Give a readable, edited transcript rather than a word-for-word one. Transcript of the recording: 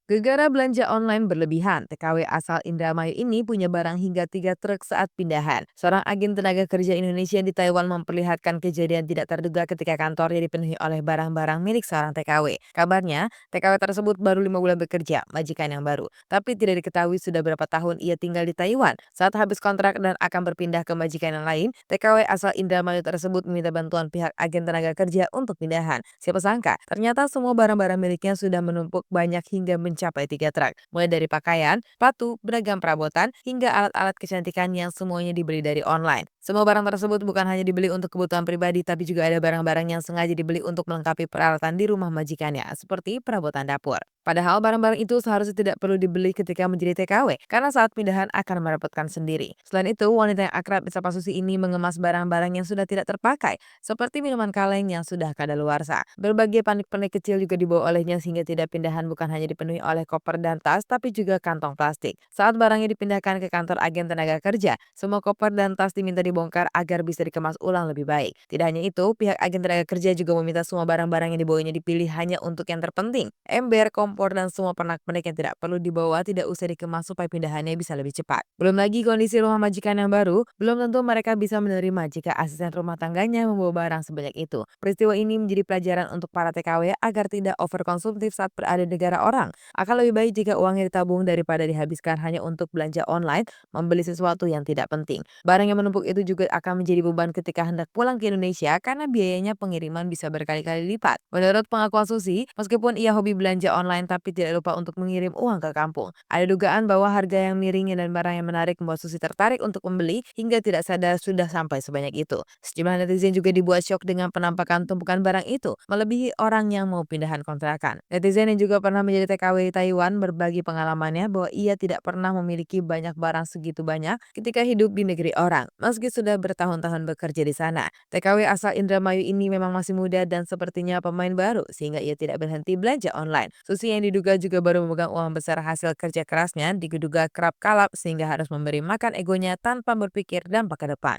Gegara belanja online berlebihan, TKW asal Indramayu ini punya barang hingga 3 truk saat pindahan. Seorang agen tenaga kerja Indonesia di Taiwan memperlihatkan kejadian tidak terduga ketika kantornya dipenuhi oleh barang-barang milik seorang TKW. Kabarnya, TKW tersebut baru 5 bulan bekerja, majikan yang baru. Tapi tidak diketahui sudah berapa tahun ia tinggal di Taiwan. Saat habis kontrak dan akan berpindah ke majikan yang lain, TKW asal Indramayu tersebut meminta bantuan pihak agen tenaga kerja untuk pindahan. Siapa sangka, ternyata semua barang-barang miliknya sudah menumpuk banyak hingga mencapai 3 truk. Mulai dari pakaian, sepatu, beragam perabotan, hingga alat-alat kecantikan yang semuanya dibeli dari online. Semua barang tersebut bukan hanya dibeli untuk kebutuhan pribadi, tapi juga ada barang-barang yang sengaja dibeli untuk melengkapi peralatan di rumah majikannya, seperti perabotan dapur. Padahal barang-barang itu seharusnya tidak perlu dibeli ketika menjadi TKW, karena saat pindahan akan merepotkan sendiri. Selain itu, wanita yang akrab disapa Susi ini mengemas barang-barang yang sudah tidak terpakai, seperti minuman kaleng yang sudah kadaluarsa. Berbagai panik-panik kecil juga dibawa olehnya sehingga tidak pindahan bukan hanya dipenuhi oleh koper dan tas, tapi juga kantong plastik. Saat barangnya dipindahkan ke kantor agen tenaga kerja, semua koper dan tas diminta dibongkar agar bisa dikemas ulang lebih baik. Tidak hanya itu, pihak agen tenaga kerja juga meminta semua barang-barang yang dibawanya dipilih hanya untuk yang terpenting. Ember, kompor, dan semua pernak-pernik yang tidak perlu dibawa tidak usah dikemas supaya pindahannya bisa lebih cepat. Belum lagi kondisi rumah majikan yang baru, belum tentu mereka bisa menerima jika asisten rumah tangganya membawa barang sebanyak itu. Peristiwa ini menjadi pelajaran untuk para TKW agar tidak overkonsumtif saat berada di negara orang. Akan lebih baik jika uangnya ditabung daripada dihabiskan hanya untuk belanja online, membeli sesuatu yang tidak penting. Barang yang menumpuk itu juga akan menjadi beban ketika hendak pulang ke Indonesia karena biayanya pengiriman bisa berkali-kali lipat. Menurut pengakuan Susi, meskipun ia hobi belanja online tapi tidak lupa untuk mengirim uang ke kampung. Ada dugaan bahwa harga yang miring dan barang yang menarik membuat Susi tertarik untuk membeli hingga tidak sadar sudah sampai sebanyak itu. Sejumlah netizen juga dibuat syok dengan penampakan tumpukan barang itu, melebihi orang yang mau pindahan kontrakan. Netizen yang juga pernah menjadi TKW di Taiwan berbagi pengalamannya bahwa ia tidak pernah memiliki banyak barang segitu banyak ketika hidup di negeri orang, meski sudah bertahun-tahun bekerja di sana. TKW asal Indramayu ini memang masih muda dan sepertinya pemain baru, sehingga ia tidak berhenti belanja online. Susi yang diduga juga baru memegang uang besar hasil kerja kerasnya, diduga kerap kalap sehingga harus memberi makan egonya tanpa berpikir dampak ke depan.